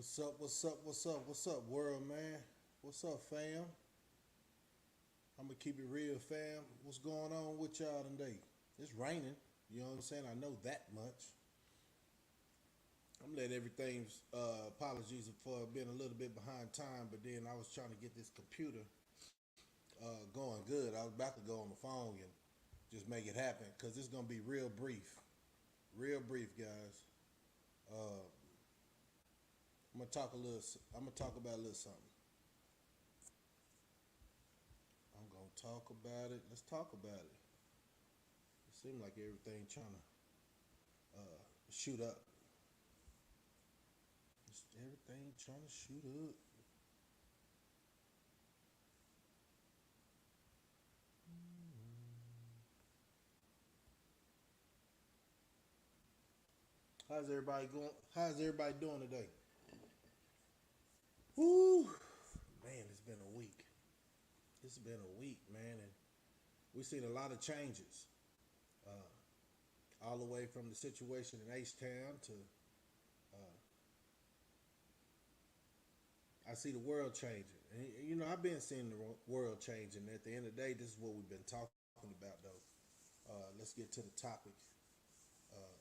What's up? What's up? What's up? What's up, world, man? What's up, fam? I'm gonna keep it real, fam. What's going on with y'all today? It's raining. You know what I'm saying? I know that much. I'm gonna let everything. Apologies for being a little bit behind time, but then I was trying to get this computer going good. I was about to go on the phone and just make it happen because it's gonna be real brief, guys. Uh, I'm gonna talk a little. I'm gonna talk about a little something. I'm gonna talk about it. Let's talk about it. It seems like everything trying to shoot up. Everything trying to shoot up. How's everybody going? How's everybody doing today? Woo, man! It's been a week. It's been a week, man, and we've seen a lot of changes. All the way from the situation in H Town to I see the world changing. And, you know, I've been seeing the world changing. At the end of the day, this is what we've been talking about, though. Let's get to the topic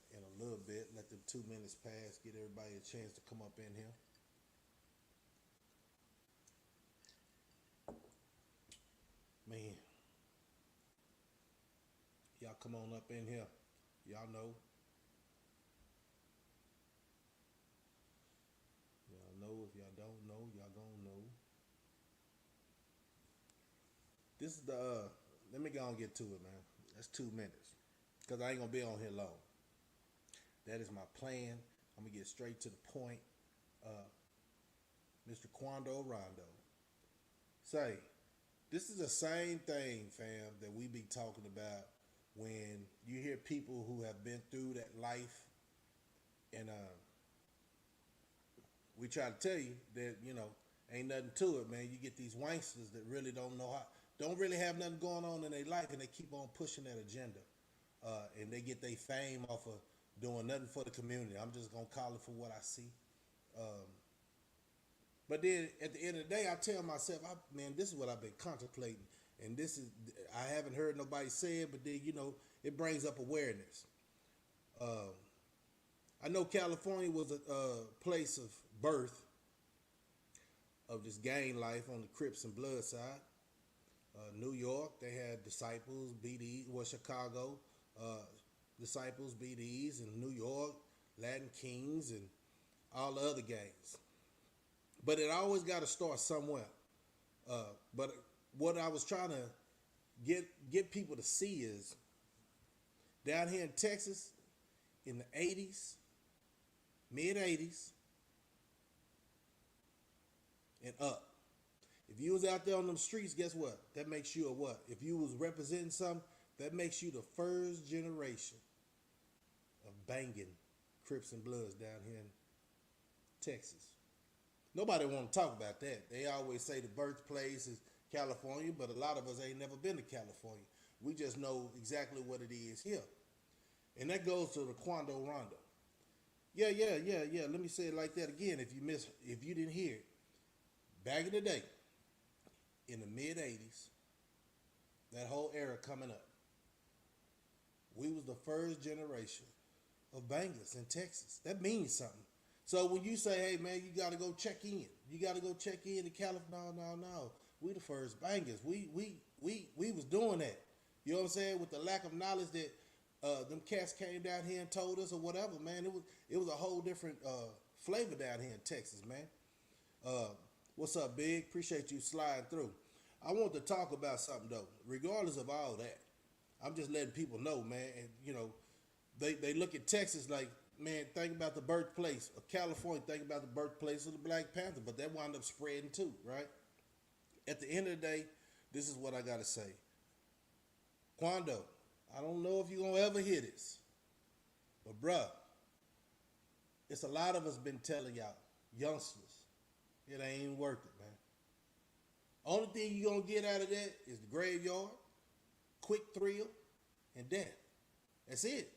in a little bit. Let the 2 minutes pass. Get everybody a chance to come up in here. Man, y'all come on up in here. Y'all know. Y'all know. If y'all don't know, y'all gonna know. This is the. Let me go and get to it, man. That's 2 minutes. Because I ain't gonna be on here long. That is my plan. I'm gonna get straight to the point. Uh, Mr. Quando Rondo. Say, this is the same thing, fam, that we be talking about when you hear people who have been through that life, and we try to tell you that ain't nothing to it, man. You get these wanksters that really don't really have nothing going on in their life, and they keep on pushing that agenda, and they get their fame off of doing nothing for the community. I'm just gonna call it for what I see. Um, But then at the end of the day, I tell myself, man, this is what I've been contemplating, and this is I haven't heard nobody say it, but then it brings up awareness. Um, I know California was a place of birth of this gang life on the Crips and Blood side. New York, they had Disciples, BD, well, Chicago, uh, Disciples, BDs, and New York, Latin Kings, and all the other gangs. But it always got to start somewhere. But what I was trying to get people to see is down here in Texas in the 80s, mid 80s, and up. If you was out there on them streets, guess what? That makes you a what? If you was representing something, that makes you the first generation of banging Crips and Bloods down here in Texas. Nobody want to talk about that. They always say the birthplace is California, but a lot of us ain't never been to California. We just know exactly what it is here. And that goes to the Quando Rondo. Yeah. Let me say it like that again if you didn't hear it. Back in the day, in the mid 80s, that whole era coming up, we was the first generation of bangers in Texas. That means something. So when you say, hey man, you gotta go check in. You gotta go check in to California. No. We the first bangers. We was doing that. You know what I'm saying? With the lack of knowledge that them cats came down here and told us or whatever, man. It was a whole different flavor down here in Texas, man. Uh, what's up, Big? Appreciate you sliding through. I want to talk about something though. Regardless of all that, I'm just letting people know, man. And they look at Texas like, man, think about the birthplace of California. Think about the birthplace of the Black Panther, but that wound up spreading too, right? At the end of the day, this is what I gotta say. Quando, I don't know if you're gonna ever hear this, but bruh, it's a lot of us been telling y'all, youngsters, it ain't worth it, man. Only thing you gonna get out of that is the graveyard, quick thrill, and death. That's it.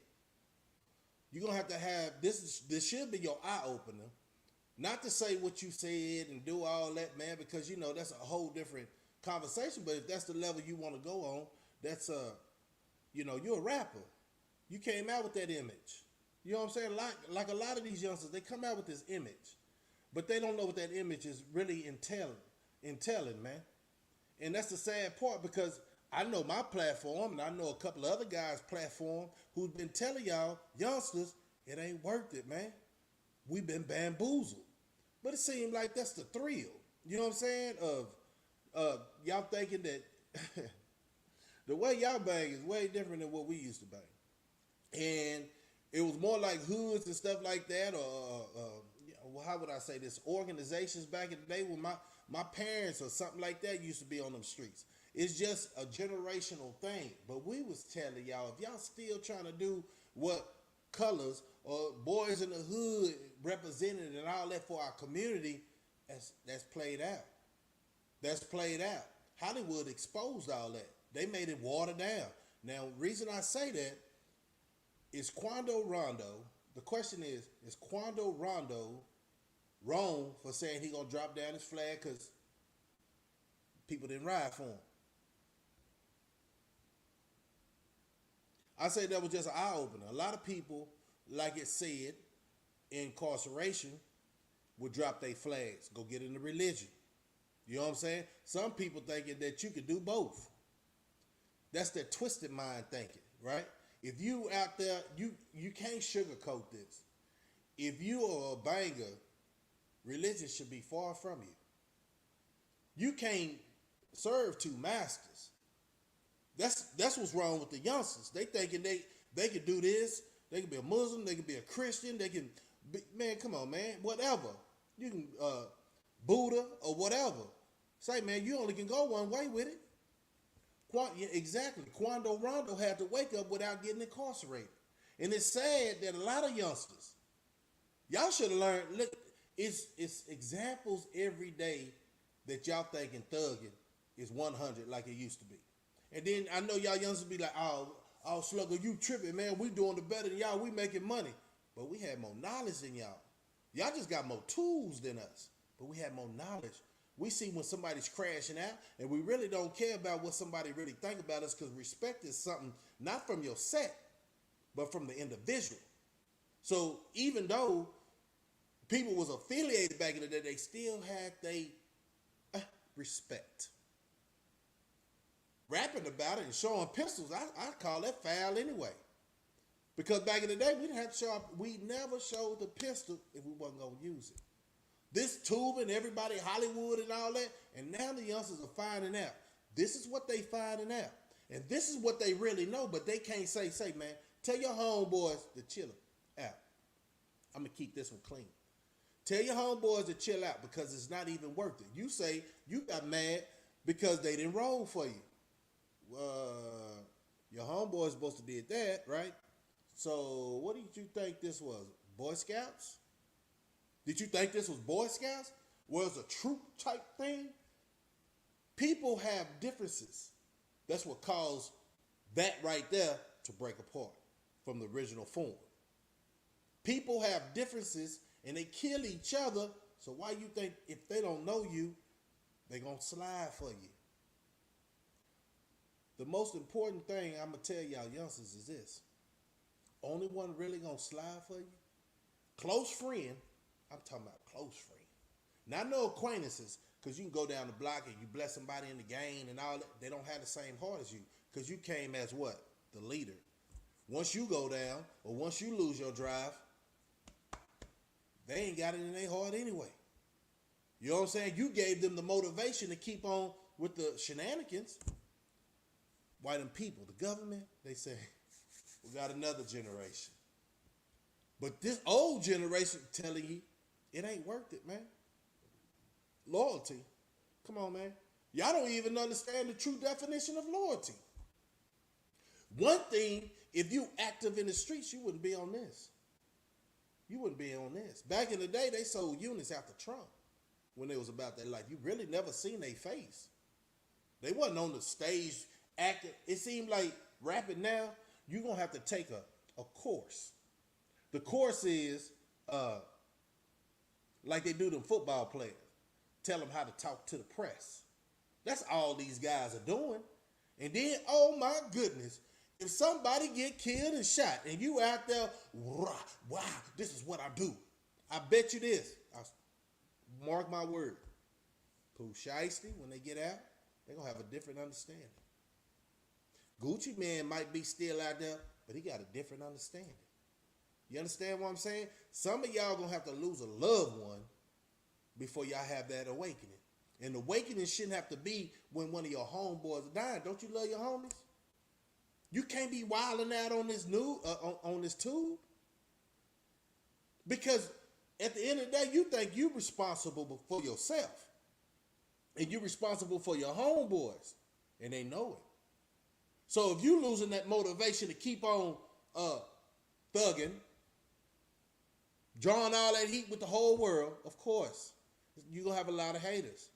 You're gonna have to have this. This should be your eye opener Not to say what you said and do all that, man, because you know that's a whole different conversation. But if that's the level you want to go on, that's you know, you're a rapper. You came out with that image. You know what I'm saying? Like a lot of these youngsters, they come out with this image, but they don't know what that image is really entailing, man. And that's the sad part because I know my platform and I know a couple of other guys' platform who've been telling y'all, youngsters, it ain't worth it, man. We've been bamboozled. But it seemed like that's the thrill. You know what I'm saying? Of y'all thinking that the way y'all bang is way different than what we used to bang. And it was more like hoods and stuff like that, or how would I say this? Organizations back in the day when my parents or something like that used to be on them streets. It's just a generational thing. But we was telling y'all, if y'all still trying to do what colors or boys in the hood represented and all that for our community, that's played out. That's played out. Hollywood exposed all that. They made it watered down. Now, reason I say that is Quando Rondo. The question is Quando Rondo wrong for saying he gonna drop down his flag because people didn't ride for him? I say that was just an eye opener. A lot of people, like it said, in incarceration would drop their flags, go get into religion. You know what I'm saying? Some people thinking that you could do both. That's that twisted mind thinking, right? If you out there, you can't sugarcoat this. If you are a banger, religion should be far from you. You can't serve two masters. That's what's wrong with the youngsters. They thinking they can do this. They can be a Muslim. They can be a Christian. They can be, man, come on, man. Whatever. You can Buddha or whatever. Say, man, you only can go one way with it. Yeah, exactly. Quando Rondo had to wake up without getting incarcerated. And it's sad that a lot of youngsters, y'all should have learned, look, it's examples every day that y'all thinking thugging is 100 like it used to be. And then I know y'all youngsters be like, oh, Slugger, you tripping, man. We doing the better than y'all. We making money. But we had more knowledge than y'all. Y'all just got more tools than us. But we had more knowledge. We see when somebody's crashing out, and we really don't care about what somebody really think about us, because respect is something not from your set, but from the individual. So even though people was affiliated back in the day, they still had their respect. Rapping about it and showing pistols, I call that foul anyway. Because back in the day, we didn't have to show up. We never showed the pistol if we wasn't going to use it. This tubing, everybody, Hollywood and all that, and now the youngsters are finding out. This is what they finding out. And this is what they really know, but they can't say, man, tell your homeboys to chill out. I'm going to keep this one clean. Tell your homeboys to chill out because it's not even worth it. You say you got mad because they didn't roll for you. Your homeboys supposed to did that, right? So what did you think this was? Boy Scouts? Did you think this was Boy Scouts? Was a troop type thing? People have differences. That's what caused that right there to break apart from the original form. People have differences and they kill each other. So why you think if they don't know you, they're going to slide for you? The most important thing I'm going to tell y'all youngsters is this. Only one really going to slide for you? Close friend. I'm talking about close friend. Not no acquaintances, because you can go down the block and you bless somebody in the game and all that. They don't have the same heart as you, because you came as what? The leader. Once you go down or once you lose your drive, they ain't got it in their heart anyway. You know what I'm saying? You gave them the motivation to keep on with the shenanigans. Why them people, the government, they say, we got another generation. But this old generation telling you, it ain't worth it, man. Loyalty. Come on, man. Y'all don't even understand the true definition of loyalty. One thing, if you active in the streets, you wouldn't be on this. You wouldn't be on this. Back in the day, they sold units after Trump when it was about that life. You really never seen their face. They wasn't on the stage acting. It seemed like rapping now, you're going to have to take a course. The course is like they do them football players. Tell them how to talk to the press. That's all these guys are doing. And then, oh my goodness, if somebody get killed and shot and you out there, wow, this is what I do. I bet you this. Mark my word. Pooh Shiesty, when they get out, they're going to have a different understanding. Gucci Man might be still out there, but he got a different understanding. You understand what I'm saying? Some of y'all going to have to lose a loved one before y'all have that awakening. And the awakening shouldn't have to be when one of your homeboys are dying. Don't you love your homies? You can't be wilding out on this on this tube. Because at the end of the day, you think you're responsible for yourself. And you're responsible for your homeboys. And they know it. So if you're losing that motivation to keep on thugging, drawing all that heat with the whole world, of course, you're going to have a lot of haters.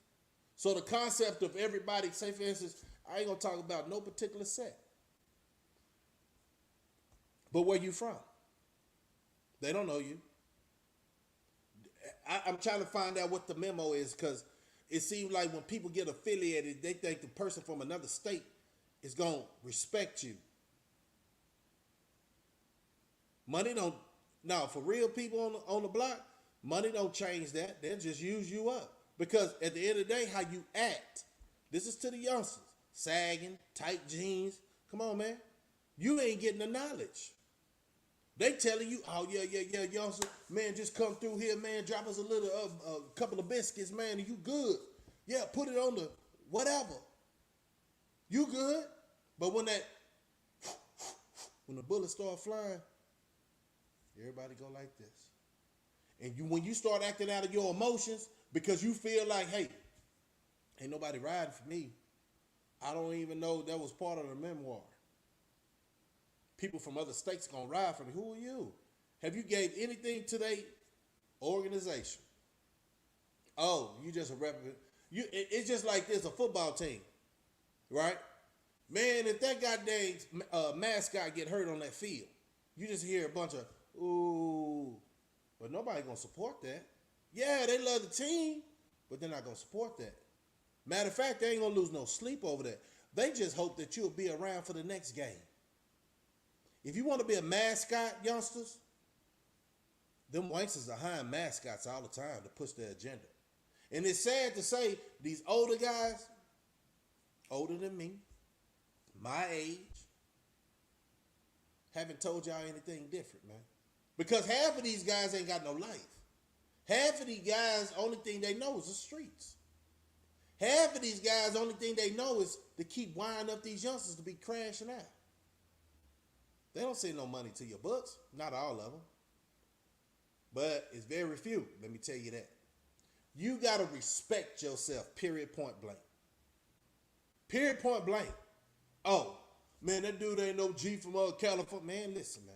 So the concept of everybody, say for instance, I ain't going to talk about no particular set. But where you from? They don't know you. I'm trying to find out what the memo is, because it seems like when people get affiliated, they think the person from another state is going to respect you. Money don't, no, for real people on the block, money don't change that. They'll just use you up. Because at the end of the day, how you act, this is to the youngsters, sagging, tight jeans. Come on, man. You ain't getting the knowledge. They telling you, oh, yeah, youngster, man, just come through here, man, drop us a couple of biscuits, man, and you good. Yeah, put it on the whatever. You good. But when the bullets start flying, everybody go like this. And when you start acting out of your emotions because you feel like, hey, ain't nobody riding for me. I don't even know that was part of the memoir. People from other states gonna ride for me. Who are you? Have you gave anything to their organization? Oh, you just a representative. It's just like this, a football team, right? Man, if that goddamn mascot get hurt on that field, you just hear a bunch of, ooh, but nobody gonna support that. Yeah, they love the team, but they're not gonna support that. Matter of fact, they ain't gonna lose no sleep over that. They just hope that you'll be around for the next game. If you want to be a mascot, youngsters, them youngsters are hiring mascots all the time to push their agenda. And it's sad to say, these older guys, older than me, my age, haven't told y'all anything different, man. Because half of these guys ain't got no life. Half of these guys, only thing they know is the streets. Half of these guys, only thing they know is to keep winding up these youngsters to be crashing out. They don't send no money to your books. Not all of them. But it's very few. Let me tell you that. You got to respect yourself, period, point blank. Period, point blank. Oh, man, that dude ain't no G from California. Man, listen, man.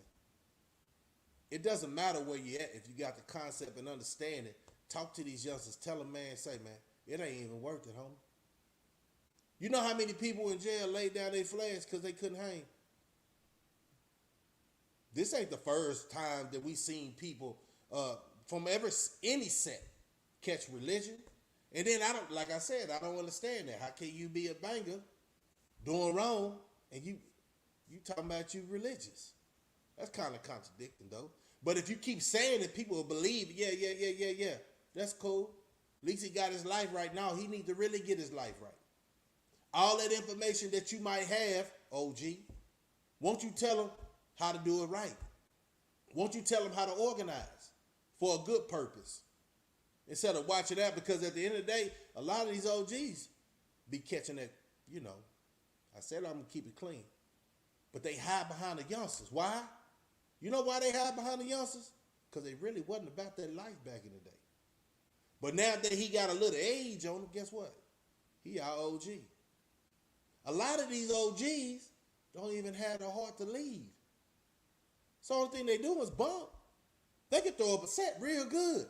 It doesn't matter where you at if you got the concept and understanding. Talk to these youngsters. Tell them, man, say, man, it ain't even worth it, homie. You know how many people in jail laid down their flags because they couldn't hang? This ain't the first time that we seen people from any set catch religion. And then like I said, I don't understand that. How can you be a banger doing wrong and you talking about you religious? That's kind of contradicting though. But if you keep saying it, people will believe, yeah, that's cool. At least he got his life right now. He need to really get his life right. All that information that you might have, OG, won't you tell him how to do it right? Won't you tell them how to organize for a good purpose? Instead of watching that, because at the end of the day, a lot of these OGs be catching that, I said I'm going to keep it clean. But they hide behind the youngsters. Why? You know why they hide behind the youngsters? Because they really wasn't about that life back in the day. But now that he got a little age on him, guess what? He our OG. A lot of these OGs don't even have the heart to leave. So the only thing they do is bump. They can throw up a set real good,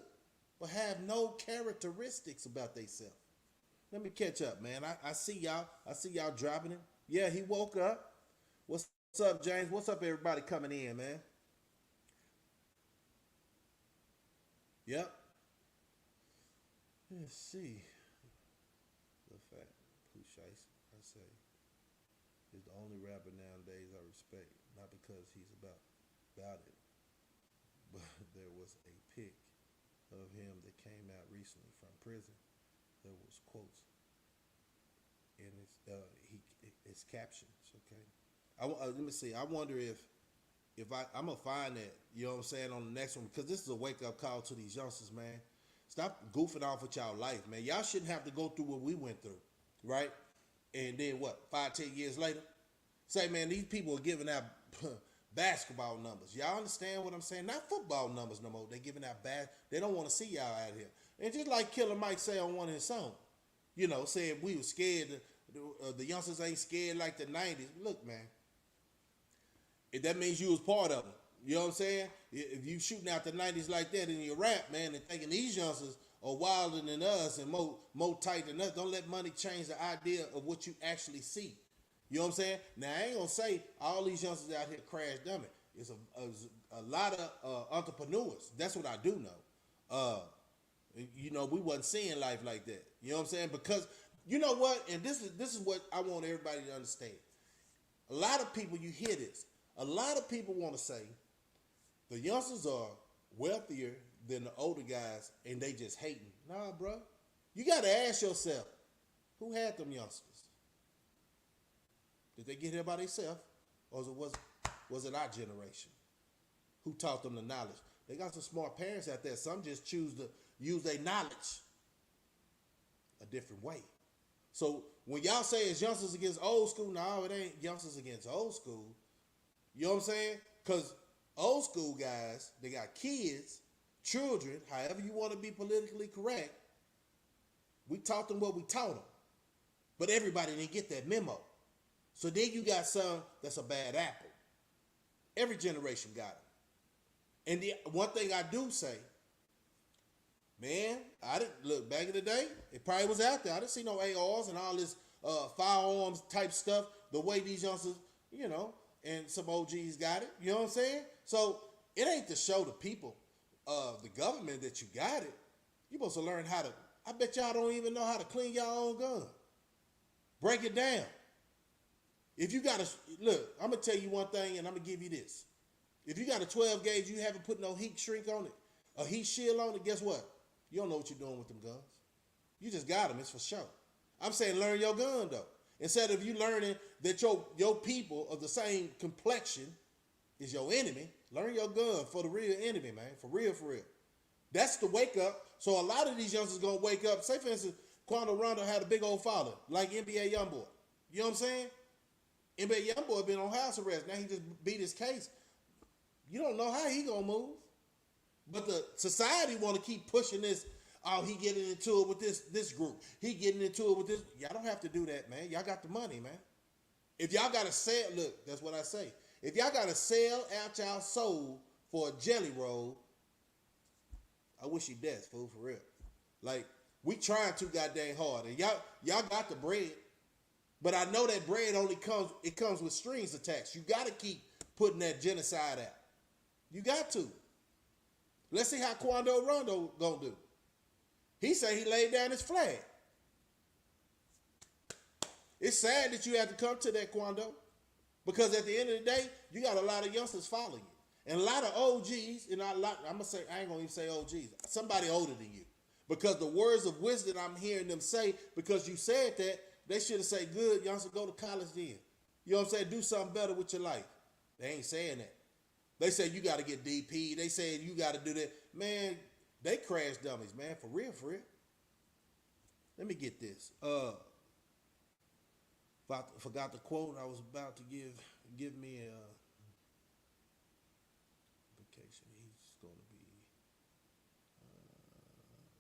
but have no characteristics about themselves. Let me catch up, man. I see y'all. I see y'all dropping him. Yeah, he woke up. What's up, James? What's up, everybody coming in, man? Yep. Let's see. The fact, who Shiesty, I say, is the only rapper nowadays I respect. Not because he's about it, but there was a pic of him that came out recently from prison. There was quotes in his captions. Okay, let me see. I wonder if I'm gonna find that. You know what I'm saying on the next one because this is a wake up call to these youngsters, man. Stop goofing off with y'all life, man. Y'all shouldn't have to go through what we went through, right? And then what? 5, 10 years later, say, man, these people are giving out basketball numbers. Y'all understand what I'm saying? Not football numbers no more. They're giving out They don't want to see y'all out here. And just like Killer Mike say on one of his songs, you know, saying we were scared. The youngsters ain't scared like the 90s. Look, man, if that means you was part of it. You know what I'm saying? If you shooting out the 90s like that in your rap, man, and thinking these youngsters are wilder than us and more tight than us, don't let money change the idea of what you actually see. You know what I'm saying? Now, I ain't going to say all these youngsters out here crash dummy. It's a lot of entrepreneurs. That's what I do know. You know, we wasn't seeing life like that. You know what I'm saying? Because, you know what? And this is what I want everybody to understand. A lot of people, you hear this. A lot of people want to say, the youngsters are wealthier than the older guys, and they just hating. Nah, bro. You got to ask yourself, who had them youngsters? Did they get here by themselves, or was it our generation? Who taught them the knowledge? They got some smart parents out there. Some just choose to use their knowledge a different way. So when y'all say it's youngsters against old school, no, it ain't youngsters against old school. You know what I'm saying? Because old school guys, they got kids, children, however you want to be politically correct. We taught them what we taught them. But everybody didn't get that memo. So then you got some that's a bad apple. Every generation got it. And the one thing I do say, man, I didn't look back in the day. It probably was out there. I didn't see no ARs and all this firearms type stuff. The way these youngsters, you know, and some OGs got it. You know what I'm saying? So it ain't to show the people, the government that you got it. You supposed to learn how to. I bet y'all don't even know how to clean your own gun. Break it down. If you got look, I'm gonna tell you one thing, and I'm gonna give you this. If you got a 12 gauge, you haven't put no heat shrink on it, a heat shield on it. Guess what? You don't know what you're doing with them guns. You just got them. It's for sure. I'm saying learn your gun though. Instead of you learning that your people of the same complexion is your enemy, learn your gun for the real enemy, man. For real, for real. That's the wake up. So a lot of these youngsters gonna wake up. Say for instance, Quando Rondo had a big old father, like NBA YoungBoy. You know what I'm saying? NBA YoungBoy been on house arrest. Now he just beat his case. You don't know how he gonna move. But the society want to keep pushing this. Oh, he getting into it with this group. He getting into it with this. Y'all don't have to do that, man. Y'all got the money, man. If y'all got to sell, look, that's what I say. If y'all got to sell out y'all soul for a jelly roll, I wish you dead, fool, for real. Like, we trying too goddamn hard. And y'all got the bread. But I know that bread only comes with strings attached. You got to keep putting that genocide out. You got to. Let's see how Quando Rondo gonna do. He say he laid down his flag. It's sad that you have to come to that, Quando, because at the end of the day, you got a lot of youngsters following you. And a lot of OGs, and I ain't gonna even say OGs, somebody older than you. Because the words of wisdom I'm hearing them say, because you said that, they should have said, good, youngster, go to college then. You know what I'm saying? Do something better with your life. They ain't saying that. They say you got to get DP. They say you got to do that. Man, they crash dummies, man. For real, for real. Let me get this. Forgot the quote I was about to give. Give me a vacation. He's going to be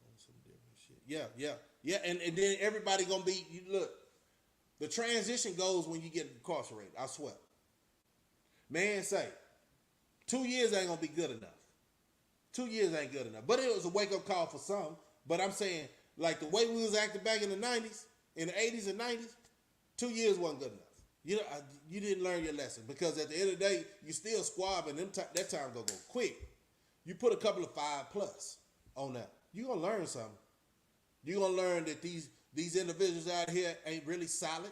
on some different shit. Yeah. And then everybody going to be, look, the transition goes when you get incarcerated. I swear. Man say, 2 years ain't going to be good enough. 2 years ain't good enough. But it was a wake-up call for some. But I'm saying, like the way we was acting back in the 90s, in the 80s and 90s, 2 years wasn't good enough. You know, you didn't learn your lesson. Because at the end of the day, you still squabbing. That time going to go quick. You put a couple of 5+ on that. You're going to learn something. You're gonna learn that these individuals out here ain't really solid.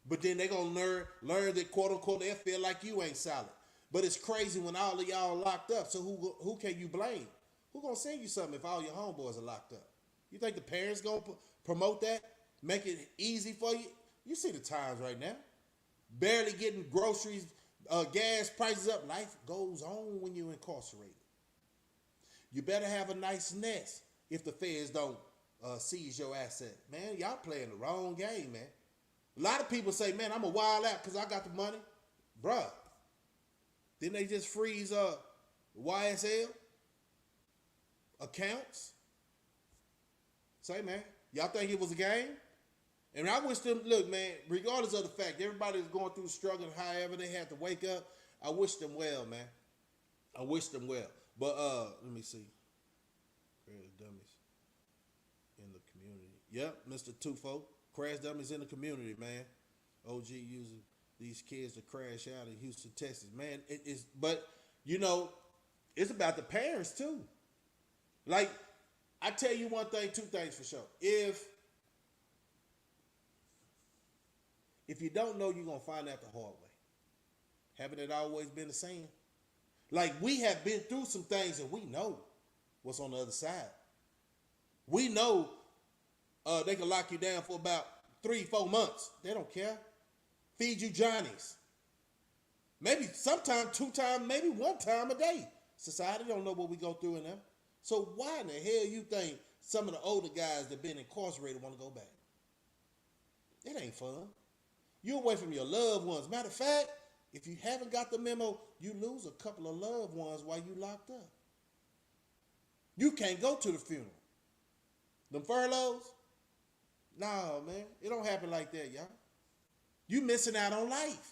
But then they're gonna learn that quote unquote they feel like you ain't solid. But it's crazy when all of y'all locked up. So who can you blame? Who gonna send you something if all your homeboys are locked up? You think the parents gonna promote that? Make it easy for you? You see the times right now. Barely getting groceries, gas prices up. Life goes on when you're incarcerated. You better have a nice nest if the feds don't seize your asset. Man, y'all playing the wrong game, man. A lot of people say, man, I'm a wild out because I got the money. Bruh. Didn't they just freeze YSL accounts? Say, man, y'all think it was a game? And I wish them, look, man, regardless of the fact, everybody's going through struggling, however they had to wake up, I wish them well, man. I wish them well. But let me see. Crash dummies in the community. Yep, Mr. Tufo. Crash dummies in the community, man. OG using these kids to crash out in Houston, Texas. Man, it is, but, you know, it's about the parents, too. Like, I tell you one thing, two things for sure. If you don't know, you're going to find out the hard way. Haven't it always been the same? Like, we have been through some things and we know what's on the other side. We know they can lock you down for about 3-4 months. They don't care. Feed you Johnnies. Maybe sometime, 2 times, maybe 1 time a day. Society don't know what we go through in them. So why in the hell you think some of the older guys that been incarcerated want to go back? It ain't fun. You're away from your loved ones. Matter of fact, if you haven't got the memo, you lose a couple of loved ones while you locked up. You can't go to the funeral. Them furloughs? Nah, man. It don't happen like that, y'all. You missing out on life.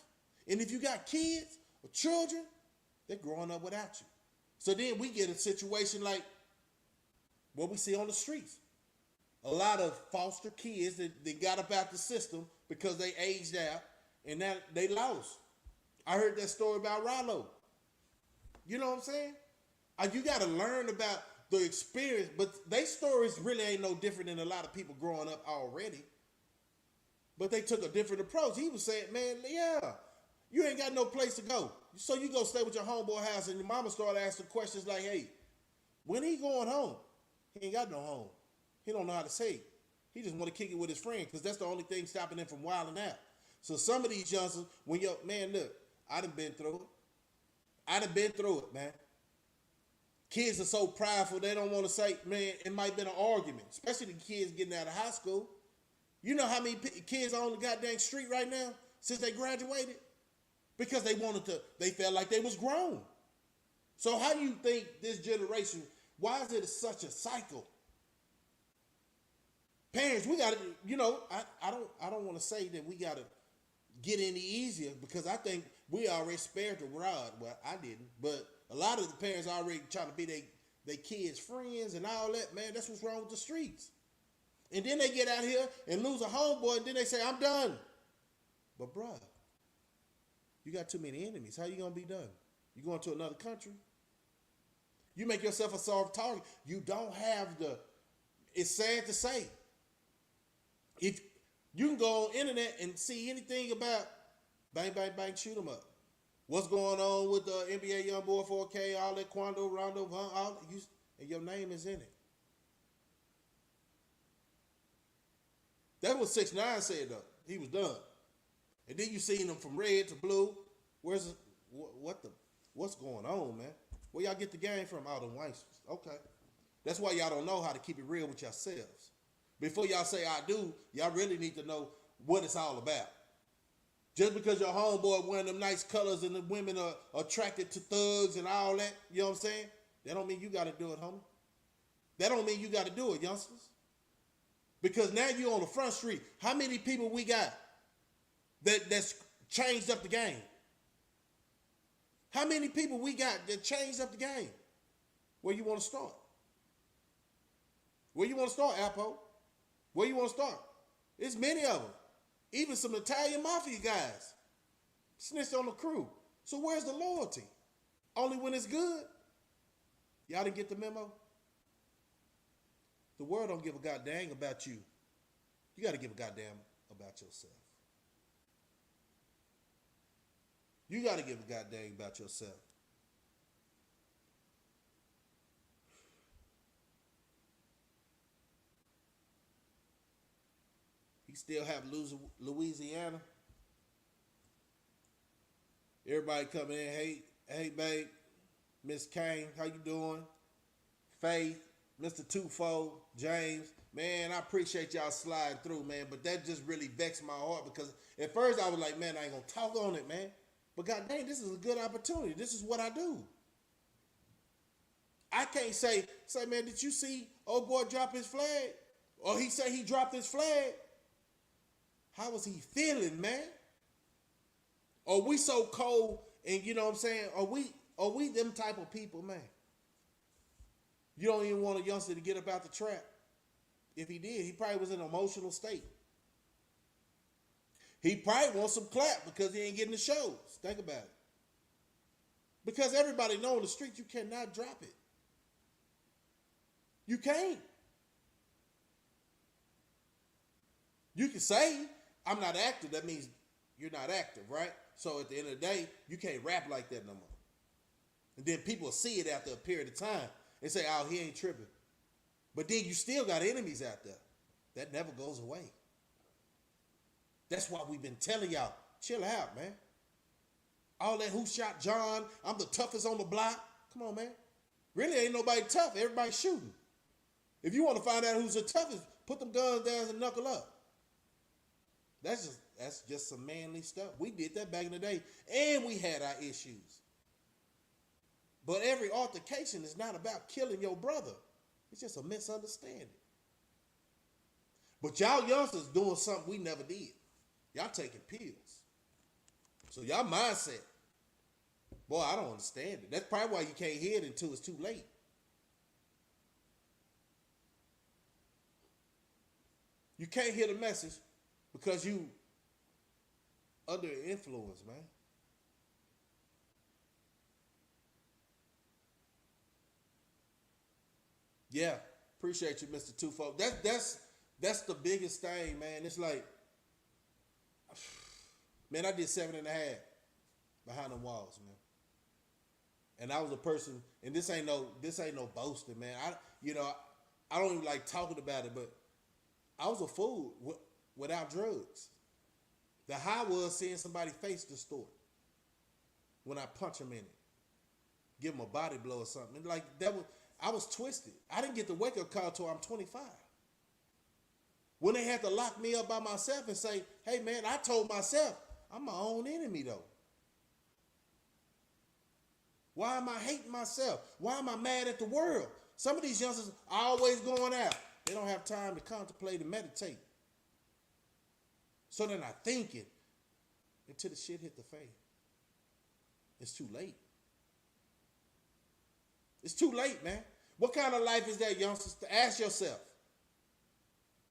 And if you got kids or children, they're growing up without you. So then we get a situation like what we see on the streets. A lot of foster kids that got up out the system because they aged out and now they lost. I heard that story about Rollo. You know what I'm saying? You got to learn about the experience, but their stories really ain't no different than a lot of people growing up already. But they took a different approach. He was saying, man, yeah, you ain't got no place to go. So you go stay with your homeboy house and your mama started asking questions like, hey, when he going home? He ain't got no home. He don't know how to say it. He just want to kick it with his friend because that's the only thing stopping him from wilding out. So some of these youngsters, when you're, man, look, I done been through it, man. Kids are so prideful, they don't want to say, man, it might have been an argument, especially the kids getting out of high school. You know how many kids are on the goddamn street right now since they graduated? Because they felt like they was grown. So how do you think this generation, why is it such a cycle? Parents, we got to, you know, I don't want to say that we got to get any easier because I think we already spared the rod. Well, I didn't, but a lot of the parents already trying to be they kids' friends and all that. Man, that's what's wrong with the streets. And then they get out here and lose a homeboy, and then they say, I'm done. But, bruh, you got too many enemies. How you going to be done? You going to another country? You make yourself a soft target. You don't have it's sad to say. If you can go on internet and see anything about bang, bang, bang, shoot them up. What's going on with the NBA Youngboy 4K, all that Quando Rondo, and your name is in it. That's what 6ix9ine said though. He was done. And then you seen him from red to blue. What's going on, man? Where y'all get the game from? All them wanksters. Okay. That's why y'all don't know how to keep it real with yourselves. Before y'all say I do, y'all really need to know what it's all about. Just because your homeboy wearing them nice colors and the women are attracted to thugs and all that, you know what I'm saying? That don't mean you got to do it, homie. That don't mean you got to do it, youngsters. Because now you're on the front street. How many people we got that's changed up the game? How many people we got that changed up the game? Where you want to start? Where you want to start, Apple? Where you want to start? There's many of them. Even some Italian mafia guys snitched on the crew. So where's the loyalty? Only when it's good? Y'all didn't get the memo? The world don't give a goddamn about you. You got to give a goddamn about yourself. You got to give a goddamn about yourself. He still have Louisiana. Everybody coming in. Hey, babe, Miss Kane, how you doing? Faith, Mr. Twofold, James. Man, I appreciate y'all sliding through, man. But that just really vexed my heart because at first I was like, man, I ain't gonna talk on it, man. But god dang, this is a good opportunity. This is what I do. I can't say, man, did you see old boy drop his flag? Or he say he dropped his flag. How was he feeling, man? Are we so cold and you know what I'm saying? Are we them type of people, man? You don't even want a youngster to get up out the trap. If he did, he probably was in an emotional state. He probably wants some clap because he ain't getting the shows. Think about it. Because everybody know on the street you cannot drop it. You can't. You can say, I'm not active. That means you're not active, right? So at the end of the day, you can't rap like that no more. And then people will see it after a period of time and say, oh, he ain't tripping. But then you still got enemies out there. That never goes away. That's why we've been telling y'all, chill out, man. All that who shot John, I'm the toughest on the block. Come on, man. Really ain't nobody tough. Everybody's shooting. If you want to find out who's the toughest, put them guns down and knuckle up. That's just some manly stuff. We did that back in the day, and we had our issues. But every altercation is not about killing your brother. It's just a misunderstanding. But y'all youngsters doing something we never did. Y'all taking pills. So y'all mindset, boy, I don't understand it. That's probably why you can't hear it until it's too late. You can't hear the message because you under influence, man. Yeah, appreciate you, Mr. Twofold. That's the biggest thing, man. It's like, man, I did 7.5 behind the walls, man. And I was a person, and this ain't no boasting, man. I don't even like talking about it, but I was a fool without drugs. The high was seeing somebody face distort when I punch them in it, give them a body blow or something. Like I was twisted. I didn't get the wake up call till I'm 25. When they had to lock me up by myself and say, hey man, I told myself, I'm my own enemy though. Why am I hating myself? Why am I mad at the world? Some of these youngsters are always going out. They don't have time to contemplate and meditate. So they're not thinking until the shit hit the fan. It's too late. It's too late, man. What kind of life is that, youngsters? Ask yourself.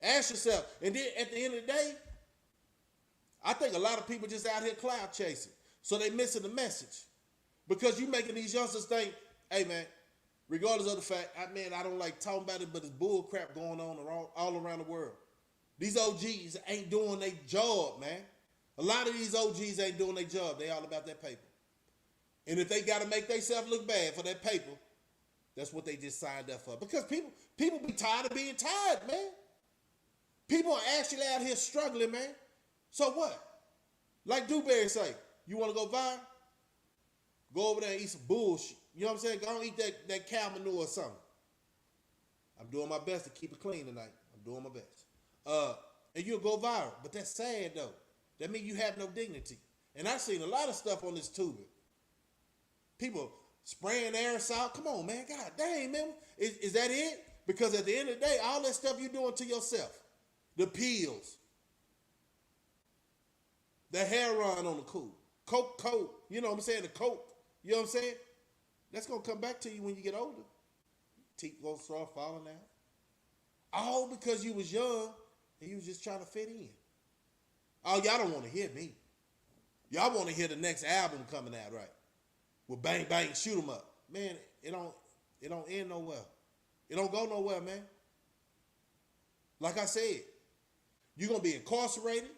Ask yourself. And then at the end of the day, I think a lot of people just out here cloud chasing. So they missing the message. Because you making these youngsters think, hey man, regardless of the fact, I don't like talking about it, but it's bull crap going on all around the world. These OGs ain't doing their job, man. A lot of these OGs ain't doing their job. They all about that paper. And if they got to make themselves look bad for that paper, that's what they just signed up for. Because people be tired of being tired, man. People are actually out here struggling, man. So what? Like Dewberry say, you want to go viral? Go over there and eat some bullshit. You know what I'm saying? Go and eat that cow manure or something. I'm doing my best to keep it clean tonight. I'm doing my best. And you'll go viral. But that's sad, though. That means you have no dignity. And I've seen a lot of stuff on this tubing. People spraying aerosol. Come on, man. God dang, man. Is that it? Because at the end of the day, all that stuff you're doing to yourself, the pills, the heroin on the cool, coke, you know what I'm saying? The coke, you know what I'm saying? That's going to come back to you when you get older. Teeth going to start falling out. All because you was young and you was just trying to fit in. Oh, y'all don't want to hear me. Y'all want to hear the next album coming out, right? With bang, bang, shoot 'em up. Man, it don't end nowhere. It don't go nowhere, man. Like I said, you're going to be incarcerated.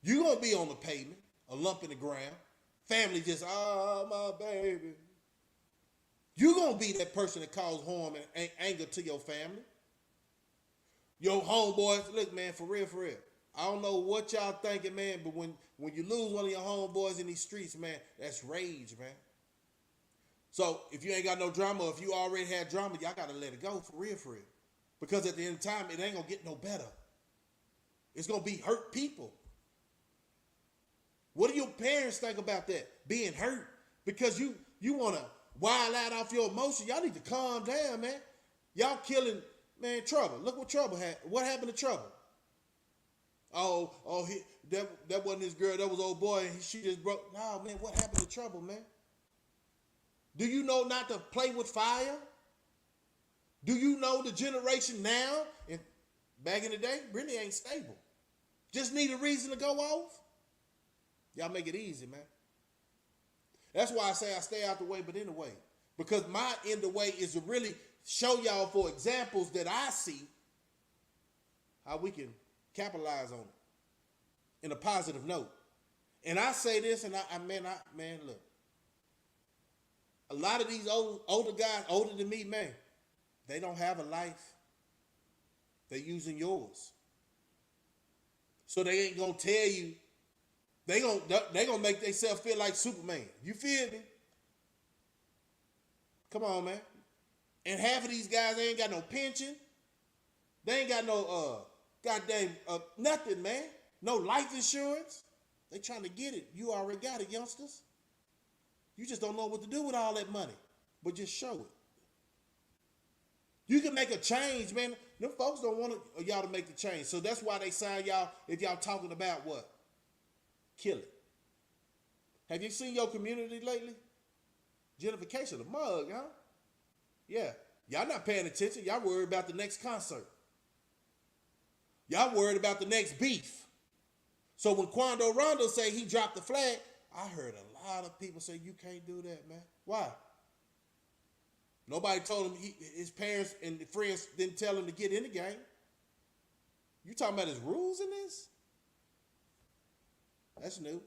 You're going to be on the pavement, a lump in the ground. Family just, oh, my baby. You're going to be that person that causes harm and anger to your family. Your homeboys, look, man, for real, for real. I don't know what y'all thinking, man, but when you lose one of your homeboys in these streets, man, that's rage, man. So if you ain't got no drama, if you already had drama, y'all got to let it go, for real, for real. Because at the end of time, it ain't going to get no better. It's going to be hurt people. What do your parents think about that? Being hurt because you want to wild out off your emotion. Y'all need to calm down, man. Y'all killing, man, Trouble. Look what Trouble had. What happened to Trouble? That wasn't his girl. That was old boy. And she just broke. No, man, what happened to Trouble, man? Do you know not to play with fire? Do you know the generation now and back in the day really ain't stable? Just need a reason to go off? Y'all make it easy, man. That's why I say I stay out the way, but in the way. Because my in the way is to really show y'all for examples that I see how we can capitalize on it in a positive note. And I say this, and man, look. A lot of these older guys, older than me, man, they don't have a life. They're using yours. So they ain't gonna tell you. They gonna make themselves feel like Superman. You feel me? Come on, man. And half of these guys, they ain't got no pension. They ain't got no goddamn nothing, man. No life insurance. They trying to get it. You already got it, youngsters. You just don't know what to do with all that money. But just show it. You can make a change, man. Them folks don't want y'all to make the change. So that's why they sign y'all if y'all talking about what? Kill it. Have you seen your community lately? Gentrification, the mug, huh? Yeah. Y'all not paying attention. Y'all worried about the next concert. Y'all worried about the next beef. So when Quando Rondo say he dropped the flag, I heard a lot of people say, you can't do that, man. Why? Nobody told him, his parents and friends didn't tell him to get in the game. You talking about his rules in this? That's new.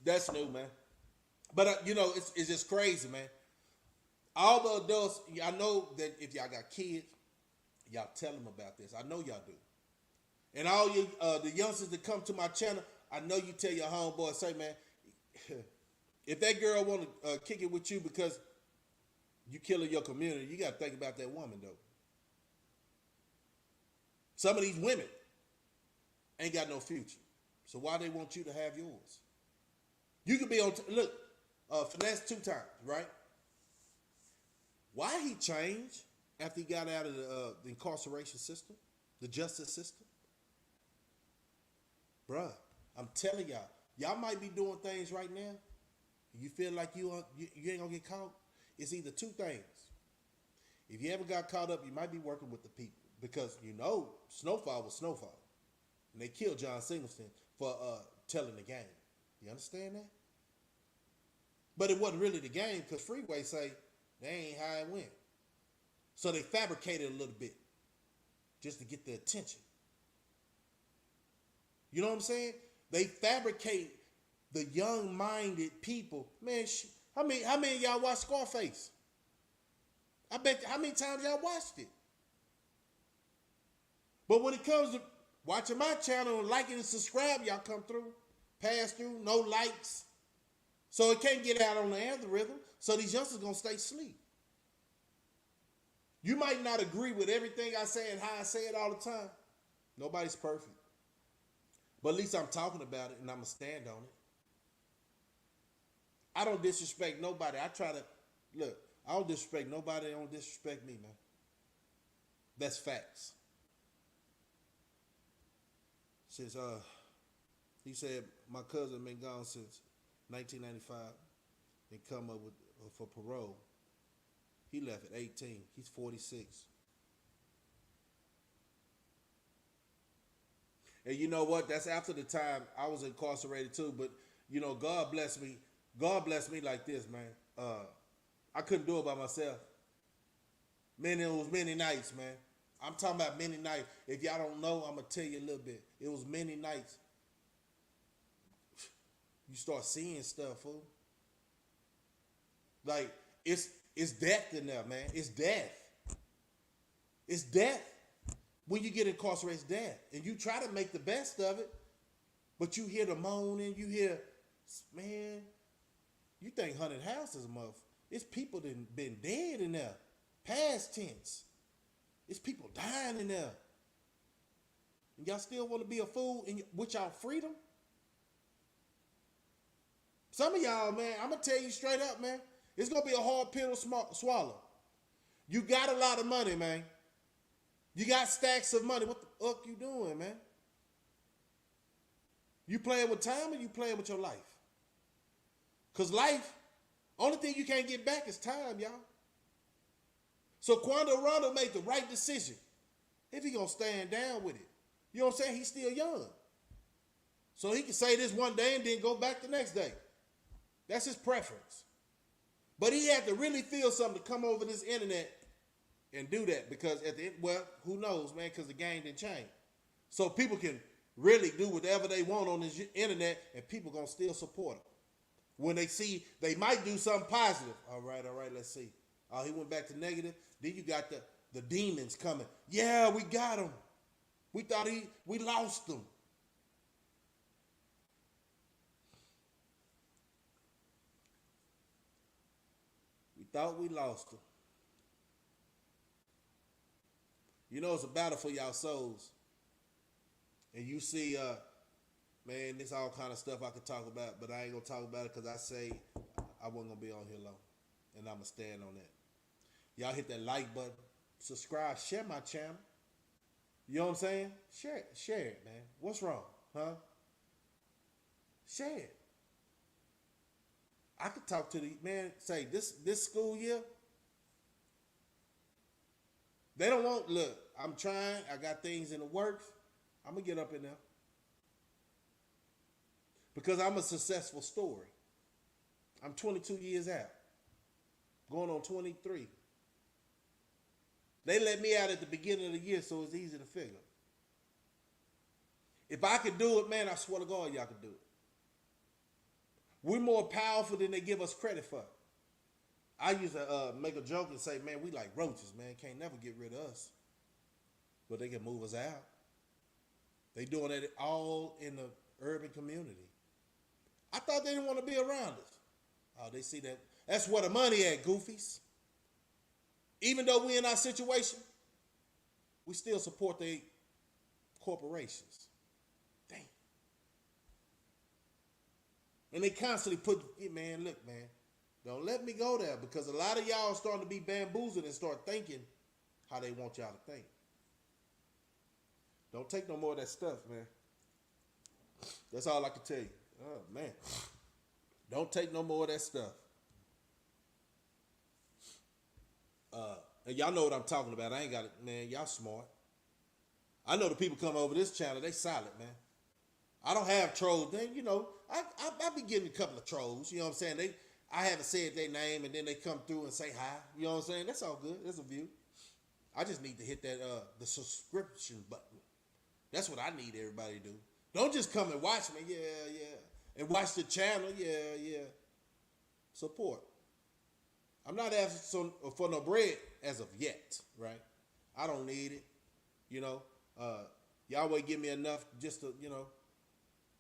That's new, man. But, it's just crazy, man. All the adults, I know that if y'all got kids, y'all tell them about this. I know y'all do. And all you, the youngsters that come to my channel, I know you tell your homeboy, say, man, if that girl want to kick it with you because you killing your community, you got to think about that woman, though. Some of these women ain't got no future. So why they want you to have yours? You could be on, Finesse 2 times, right? Why he changed after he got out of the incarceration system, the justice system? Bruh, I'm telling y'all might be doing things right now. You feel like you ain't gonna get caught. It's either 2 things. If you ever got caught up, you might be working with the people because Snowfall was Snowfall, and they killed John Singleton for telling the game. You understand that? But it wasn't really the game because Freeway say that ain't how it went. So they fabricated a little bit just to get the attention. You know what I'm saying? They fabricate the young-minded people. Man, how many of y'all watch Scarface? I bet how many times y'all watched it? But when it comes to watching my channel and liking and subscribe, y'all come through, pass through, no likes. So it can't get out on the algorithm. So these youngsters gonna stay asleep. You might not agree with everything I say and how I say it all the time. Nobody's perfect. But at least I'm talking about it and I'm going to stand on it. I don't disrespect nobody. I don't disrespect nobody. They don't disrespect me, man. That's facts. Since, he said, my cousin been gone since 1995 and come up with for parole. He left at 18. He's 46. And you know what? That's after the time I was incarcerated too. But, God bless me. God bless me like this, man. I couldn't do it by myself. Man, it was many nights, man. I'm talking about many nights. If y'all don't know, I'm gonna tell you a little bit. It was many nights. You start seeing stuff, fool. Like it's death in there, man. It's death. It's death. When you get incarcerated, it's death. And you try to make the best of it, but you hear the moaning, you hear, man, you think haunted house is a motherfucker. It's people that been dead in there. Past tense. It's people dying in there. And y'all still want to be a fool with y'all freedom? Some of y'all, man, I'm going to tell you straight up, man. It's going to be a hard pill to swallow. You got a lot of money, man. You got stacks of money. What the fuck you doing, man? You playing with time or you playing with your life? Because life, only thing you can't get back is time, y'all. So Quando Rondo made the right decision. If he gonna stand down with it. You know what I'm saying? He's still young. So he can say this one day and then go back the next day. That's his preference. But he had to really feel something to come over this internet and do that, because at the end, well, who knows, man, because the game didn't change. So people can really do whatever they want on this internet and people gonna still support him. When they see they might do something positive. All right, let's see. Oh, he went back to negative. Then you got the demons coming. Yeah, we got him. We thought we lost him. We thought we lost him. You know, it's a battle for y'all souls. And you see, man, this all kind of stuff I could talk about, but I ain't gonna talk about it because I say I wasn't gonna be on here long. And I'ma stand on that. Y'all hit that like button, subscribe, share my channel. You know what I'm saying? Share it, man. What's wrong? Huh? Share it. I could talk to the man, say this school year. They don't want, look, I'm trying, I got things in the works. I'm gonna get up in there. Because I'm a successful story. I'm 22 years out. Going on 23. They let me out at the beginning of the year, so it's easy to figure. If I could do it, man, I swear to God, y'all could do it. We're more powerful than they give us credit for. I used to make a joke and say, man, we like roaches, man. Can't never get rid of us. But they can move us out. They doing it all in the urban community. I thought they didn't want to be around us. Oh, they see that. That's where the money at, goofies. Even though we in our situation, we still support the corporations. Damn. And they constantly put, man, look, man, don't let me go there, because a lot of y'all are starting to be bamboozled and start thinking how they want y'all to think. Don't take no more of that stuff, man. That's all I can tell you. Oh, man. Don't take no more of that stuff. And y'all know what I'm talking about. I ain't got it, man. Y'all smart. I know the people come over this channel, they solid, man. I don't have trolls. Then, you know, I be getting a couple of trolls. You know what I'm saying? I haven't said their name, and then they come through and say hi. You know what I'm saying? That's all good. That's a view. I just need to hit that the subscription button. That's what I need everybody to do. Don't just come and watch me. Yeah. And watch the channel. Yeah. Support. I'm not asking for no bread as of yet, right? I don't need it. You know, Yahweh give me enough just to, you know,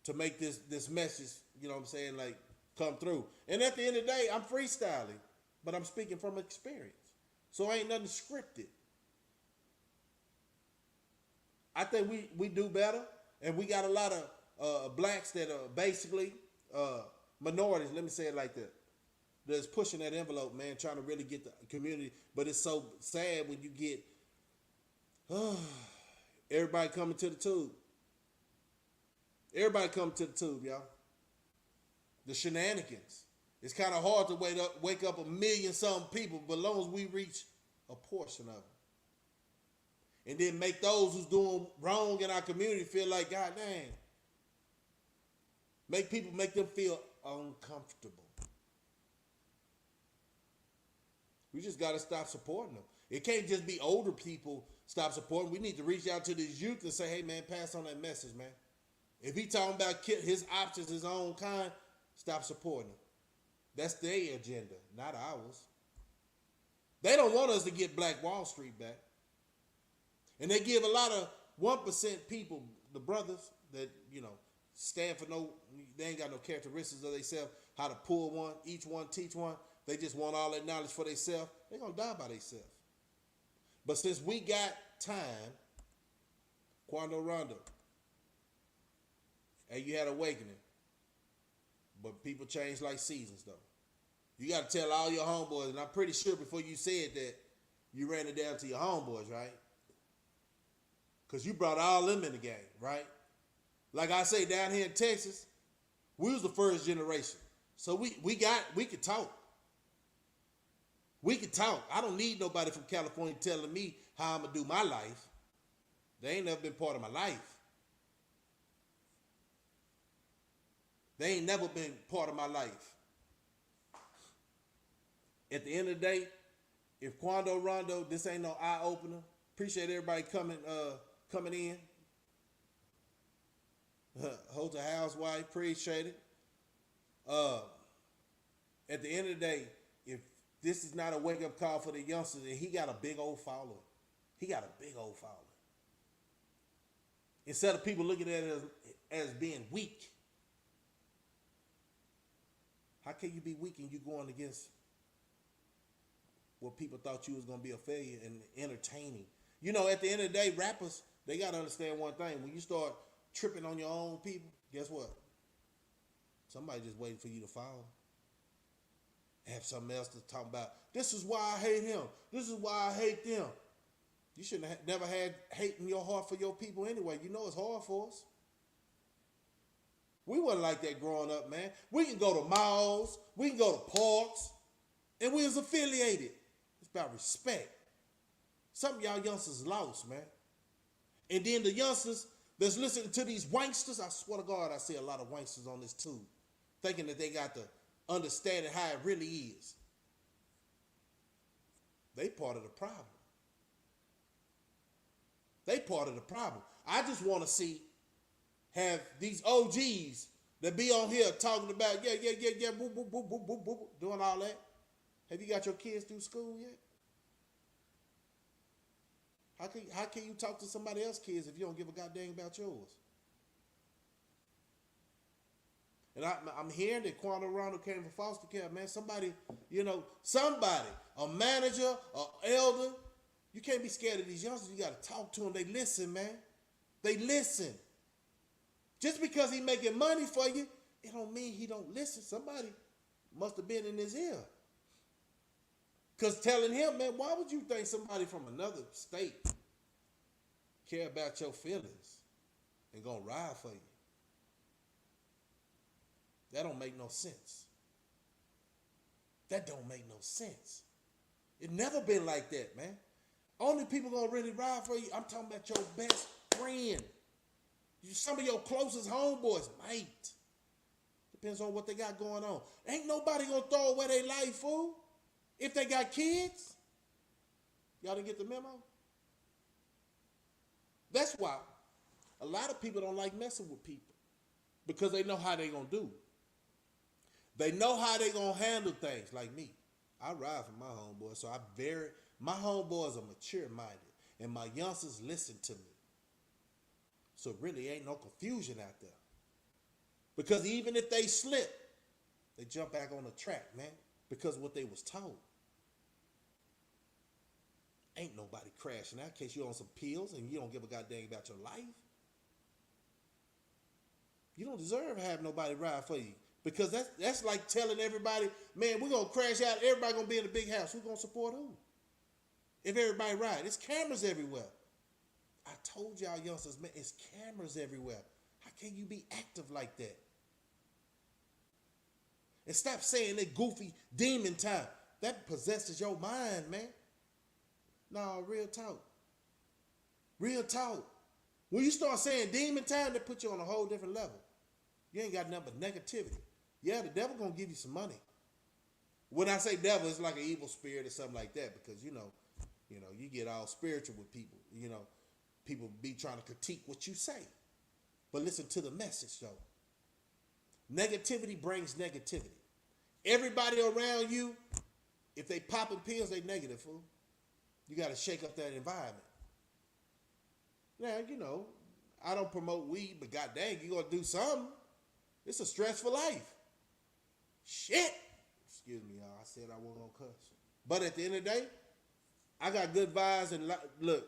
to make this message, you know what I'm saying, like, come through. And at the end of the day, I'm freestyling, but I'm speaking from experience. So ain't nothing scripted. I think we do better, and we got a lot of blacks that are basically minorities, let me say it like that, that's pushing that envelope, man, trying to really get the community. But it's so sad when you get everybody coming to the tube. Everybody coming to the tube, y'all. The shenanigans. It's kind of hard to wake up 1 million something people, but as long as we reach a portion of them. And then make those who's doing wrong in our community feel like, God dang. Make them feel uncomfortable. We just got to stop supporting them. It can't just be older people stop supporting. We need to reach out to these youth and say, hey, man, pass on that message, man. If he talking about his options, his own kind, stop supporting him. That's their agenda, not ours. They don't want us to get Black Wall Street back. And they give a lot of 1% people, the brothers that, stand for they ain't got no characteristics of themselves, how to pull one, each one, teach one. They just want all that knowledge for themselves. They're going to die by themselves. But since we got time, Quando Rondo, and you had awakening, but people change like seasons, though. You got to tell all your homeboys, and I'm pretty sure before you said that, you ran it down to your homeboys, right? Because you brought all them in the game, right? Like I say, down here in Texas, we was the first generation. So we could talk. We could talk. I don't need nobody from California telling me how I'm going to do my life. They ain't never been part of my life. They ain't never been part of my life. At the end of the day, if Quando Rondo, this ain't no eye-opener, appreciate everybody coming in. Hold the housewife, appreciate it. At the end of the day, if this is not a wake-up call for the youngsters, and he got a big old following. He got a big old following. Instead of people looking at it as being weak. How can you be weak and you going against what people thought you was going to be a failure and entertaining? At the end of the day, rappers, they got to understand one thing. When you start tripping on your own people, guess what? Somebody just waiting for you to follow. Have something else to talk about. This is why I hate him. This is why I hate them. You shouldn't have never had hate in your heart for your people anyway. You know it's hard for us. We wasn't like that growing up, man. We can go to malls. We can go to parks. And we was affiliated. It's about respect. Some of y'all youngsters lost, man. And then the youngsters that's listening to these wanksters, I swear to God, I see a lot of wanksters on this too, thinking that they got to understand it how it really is. They part of the problem. They part of the problem. I just want to have these OGs that be on here talking about, boop, boop, boop, boop, boop, boop, doing all that. Have you got your kids through school yet? How can you talk to somebody else's kids if you don't give a goddamn about yours? And I'm hearing that Quando Rondo came from foster care, man. Somebody, a manager, an elder. You can't be scared of these youngsters. You got to talk to them. They listen, man. They listen. Just because he making money for you, it don't mean he don't listen. Somebody must have been in his ear. Because telling him, man, why would you think somebody from another state care about your feelings and gonna ride for you? That don't make no sense. That don't make no sense. It never been like that, man. Only people gonna really ride for you, I'm talking about your best friend. Some of your closest homeboys might. Depends on what they got going on. Ain't nobody gonna throw away their life, fool. If they got kids. Y'all didn't get the memo? That's why a lot of people don't like messing with people. Because they know how they gonna do. They know how they gonna handle things. Like me, I ride for my homeboys, so my homeboys are mature-minded, and my youngsters listen to me. So really ain't no confusion out there. Because even if they slip, they jump back on the track, man, because of what they was told. Ain't nobody crashing out in case you're on some pills and you don't give a goddamn about your life. You don't deserve to have nobody ride for you. Because that's like telling everybody, man, we're going to crash out. Everybody going to be in a big house. Who's going to support who? If everybody ride. There's cameras everywhere. I told y'all youngsters, man, it's cameras everywhere. How can you be active like that? And stop saying that goofy demon time. That possesses your mind, man. No, real talk. Real talk. When you start saying demon time, that puts you on a whole different level. You ain't got nothing but negativity. Yeah, the devil gonna give you some money. When I say devil, it's like an evil spirit or something like that, because You know, you get all spiritual with people. You know, people be trying to critique what you say. But listen to the message, though. Negativity brings negativity. Everybody around you, if they popping pills, they negative, fool. You got to shake up that environment. Now, you know, I don't promote weed, but god dang, you gonna do something. It's a stressful life. Shit. Excuse me, y'all. I said I wasn't gonna cuss. But at the end of the day, I got good vibes and look,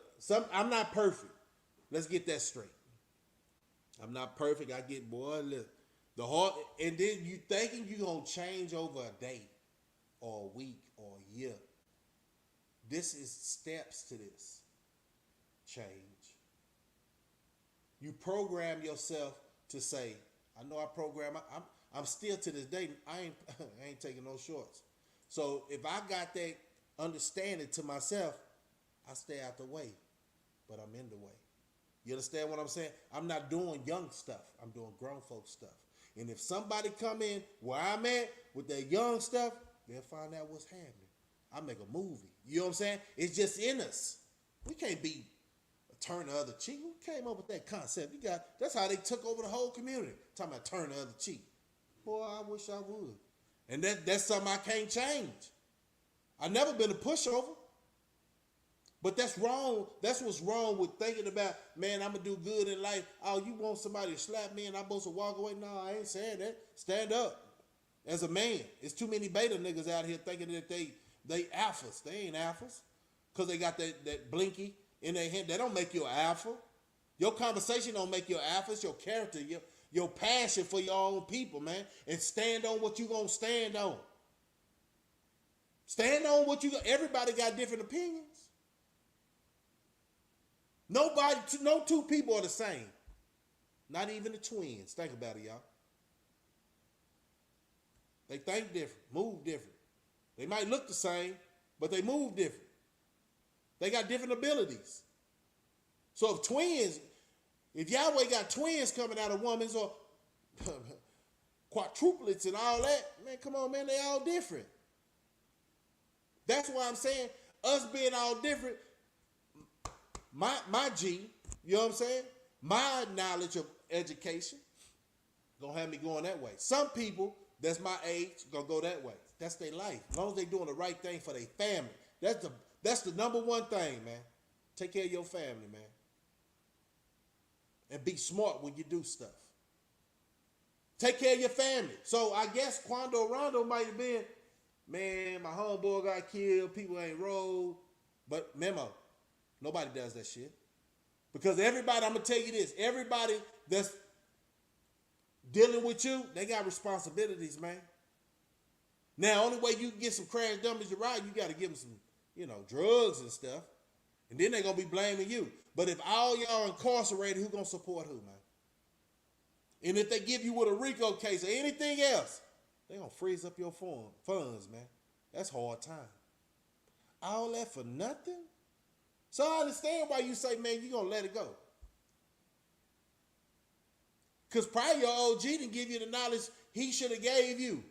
I'm not perfect. Let's get that straight. I'm not perfect. I get look, the heart, and then you thinking you gonna change over a day or a week or a year. This is steps to this change. You program yourself to say, I know I program, I'm still to this day, I ain't taking no shorts. So if I got that understanding to myself, I stay out the way, but I'm in the way. You understand what I'm saying? I'm not doing young stuff. I'm doing grown folk stuff. And if somebody come in where I'm at with that young stuff, they'll find out what's happening. I make a movie. You know what I'm saying? It's just in us. We can't be turn the other cheek. Who came up with that concept? That's how they took over the whole community. Talking about turn the other cheek. Boy, I wish I would. And that's something I can't change. I've never been a pushover. But that's wrong. That's what's wrong with thinking about, man, I'm going to do good in life. Oh, you want somebody to slap me and I'm supposed to walk away? No, I ain't saying that. Stand up as a man. It's too many beta niggas out here thinking that they alphas. They ain't alphas because they got that blinky in their hand. That don't make you an alpha. Your conversation don't make you an alpha. It's your character, your passion for your own people, man. And stand on what you going to stand on. Stand on what you got. Everybody got different opinions. No two people are the same. Not even the twins. Think about it, y'all. They think different, move different. They might look the same, but they move different. They got different abilities. So if Yahweh got twins coming out of women's or quadruplets and all that, man, come on, man, they all different. That's why I'm saying us being all different, my G, you know what I'm saying? My knowledge of education gonna have me going that way. Some people that's my age gonna go that way. That's their life. As long as they doing the right thing for their family. That's the number one thing, man. Take care of your family, man. And be smart when you do stuff. Take care of your family. So I guess Quando Rondo might have been, man, my homeboy got killed, people ain't rolled. But memo, nobody does that shit. Because everybody, I'm going to tell you this, everybody that's dealing with you, they got responsibilities, man. Now, only way you can get some crash dummies to ride, you got to give them some, drugs and stuff. And then they're going to be blaming you. But if all y'all incarcerated, who going to support who, man? And if they give you with a RICO case or anything else, they're going to freeze up your funds, man. That's hard time. All that for nothing? So I understand why you say, man, you're going to let it go. Because probably your OG didn't give you the knowledge he should have gave you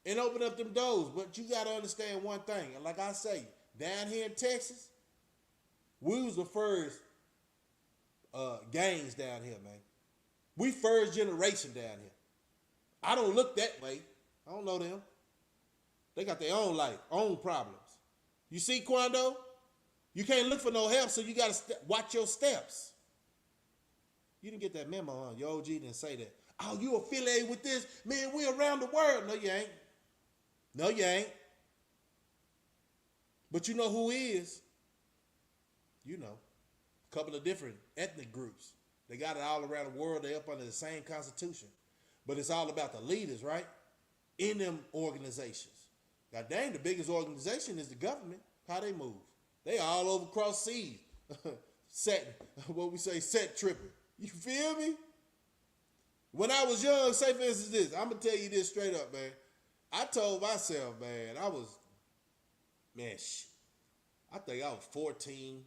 and open up them doors. But you got to understand one thing. And like I say, down here in Texas, we was the first gangs down here, man. We first generation down here. I don't look that way. I don't know them. They got their own life, own problems. You see, Quando? You can't look for no help, so you got to watch your steps. You didn't get that memo, huh? Your OG didn't say that. Oh, you affiliated with this? Man, we around the world. No, you ain't. No, you ain't. But you know who is? You know. A couple of different ethnic groups. They got it all around the world. They up under the same constitution. But it's all about the leaders, right? In them organizations. God dang, the biggest organization is the government. How they move. They all over cross seas. Set tripping. You feel me? When I was young, say for instance this, I'm going to tell you this straight up, man. I told myself, man, I think I was 14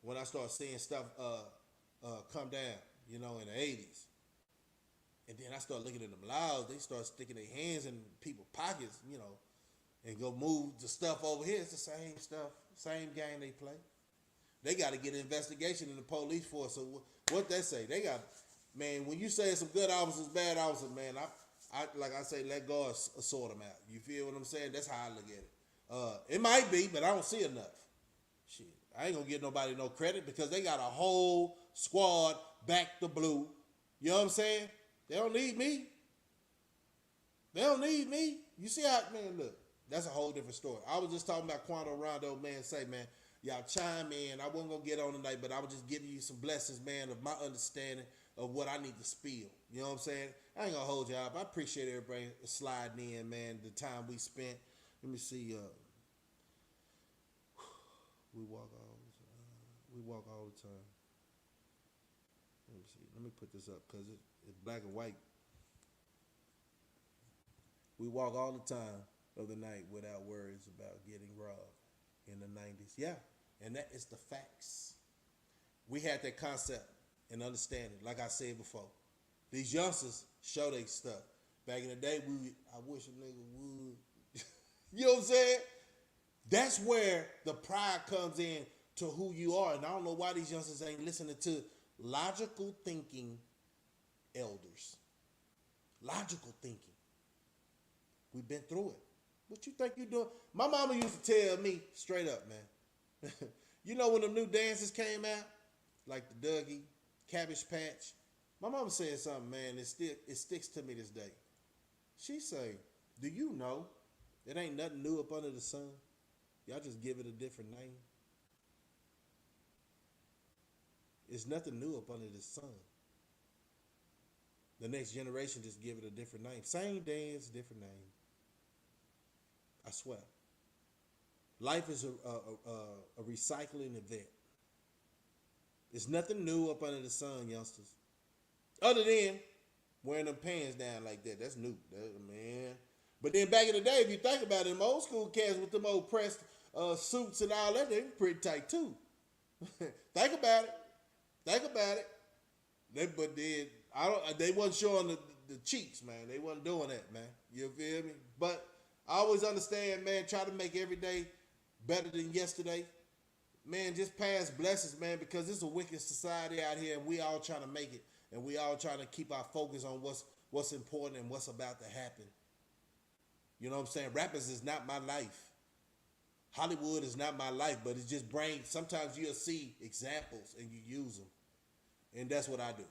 when I started seeing stuff come down, in the 80s. And then I started looking at them laws. They start sticking their hands in people's pockets, and go move the stuff over here. It's the same stuff. Same game they play. They got to get an investigation in the police force. So what they say? They got, man. When you say some good officers, bad officers, man, I like I say, let God sort them out. You feel what I'm saying? That's how I look at it. It might be, but I don't see enough. Shit, I ain't gonna give nobody no credit because they got a whole squad back to blue. You know what I'm saying? They don't need me. They don't need me. You see how, man, look, that's a whole different story. I was just talking about Quando Rondo, man, say, man, y'all chime in. I wasn't going to get on tonight, but I was just giving you some blessings, man, of my understanding of what I need to spill. You know what I'm saying? I ain't going to hold y'all up. I appreciate everybody sliding in, man, the time we spent. Let me see. We walk all the time. Let me see. Let me put this up because it's black and white. We walk all the time of the night without worries about getting robbed in the 90s. Yeah, and that is the facts. We had that concept and understanding, like I said before. These youngsters show they stuff. Back in the day, I wish a nigga would. You know what I'm saying? That's where the pride comes in to who you are. And I don't know why these youngsters ain't listening to logical thinking elders. Logical thinking. We've been through it. What you think you doing? My mama used to tell me straight up, man. You know when the new dances came out, like the Dougie, Cabbage Patch. My mama said something, man. It sticks to me this day. She say, "Do you know it ain't nothing new up under the sun? Y'all just give it a different name. It's nothing new up under the sun. The next generation just give it a different name. Same dance, different name. I swear. Life is a recycling event. It's nothing new up under the sun, youngsters. Other than wearing them pants down like that. That's new, man. But then back in the day, if you think about it, them old school cats with them old pressed suits and all that, they were pretty tight too. Think about it. Think about it. They wasn't showing the cheeks, man. They wasn't doing that, man. You feel me? But I always understand, man, try to make every day better than yesterday. Man, just pass blessings, man, because it's a wicked society out here and we all trying to make it. And we all trying to keep our focus on what's important and what's about to happen. You know what I'm saying? Rappers is not my life. Hollywood is not my life, but it just brings, sometimes you'll see examples and you use them. And that's what I do.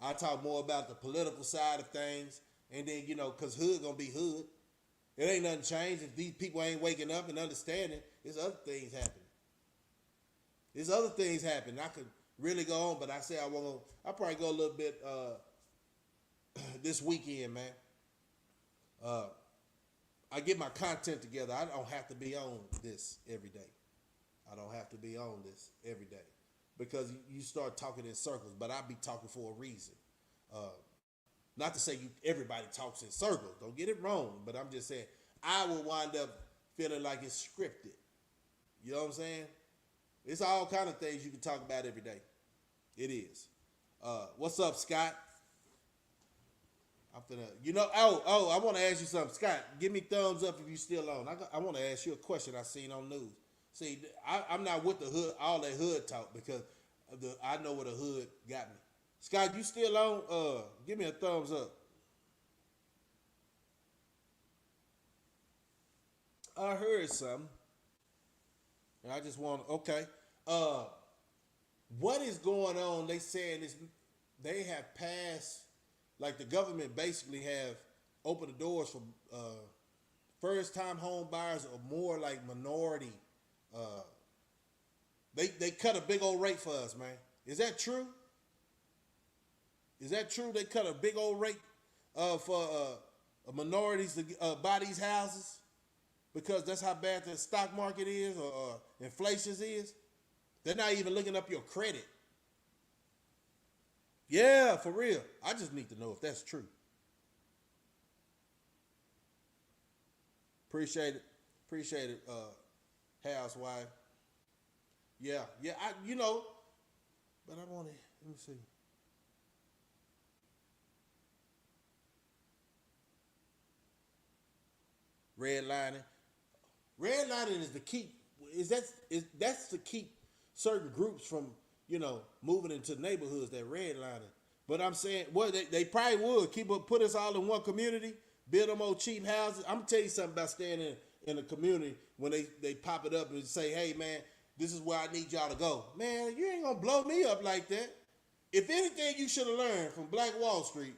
I talk more about the political side of things, and then, you know, because hood gonna be hood. It ain't nothing changed. If these people ain't waking up and understanding, there's other things happening. There's other things happening. I could really go on, but I say I'll probably go a little bit this weekend, man. I get my content together. I don't have to be on this every day. I don't have to be on this every day. Because you start talking in circles, but I be talking for a reason. Not to say everybody talks in circles. Don't get it wrong, but I'm just saying I will wind up feeling like it's scripted. You know what I'm saying? It's all kind of things you can talk about every day. It is. What's up, Scott? I'm finna, I want to ask you something. Scott, give me thumbs up if you still on. I want to ask you a question I seen on news. See, I'm not with the hood, all that hood talk, because I know where the hood got me. Scott, you still on? Give me a thumbs up. I heard something. And I just want, okay. What is going on? They saying they have passed, like the government basically have opened the doors for first-time home buyers or more like minority. They cut a big old rate for us, man. Is that true? Is that true? They cut a big old rate for minorities to buy these houses because that's how bad the stock market is or inflation is. They're not even looking up your credit. Yeah, for real. I just need to know if that's true. Appreciate it, housewife. Yeah, but I want to, let me see. Redlining. Redlining is the key. is that's to keep certain groups from moving into neighborhoods that redlining. But I'm saying, well, they probably would put us all in one community, build them old cheap houses. I'm gonna tell you something about staying in a community when they pop it up and say, hey man, this is where I need y'all to go. Man, you ain't gonna blow me up like that. If anything you should have learned from Black Wall Street,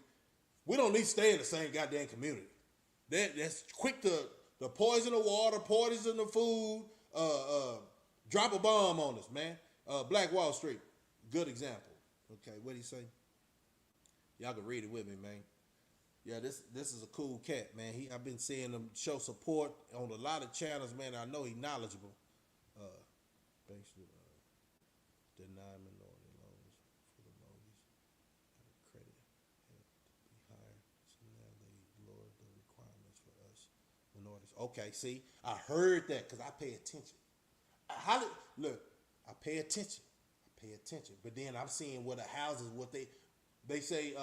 we don't need to stay in the same goddamn community. That's quick to poison the water, poison the food, drop a bomb on us, man. Black Wall Street, good example. Okay, what do you say? Y'all can read it with me, man. Yeah, this is a cool cat, man. I've been seeing him show support on a lot of channels, man. I know he's knowledgeable. Banks deny minority loans for the mortgage credit had to be higher, so now they lowered the requirements for us minorities. Okay, see, I heard that because I pay attention. Look, I pay attention. But then I'm seeing what the houses, what they say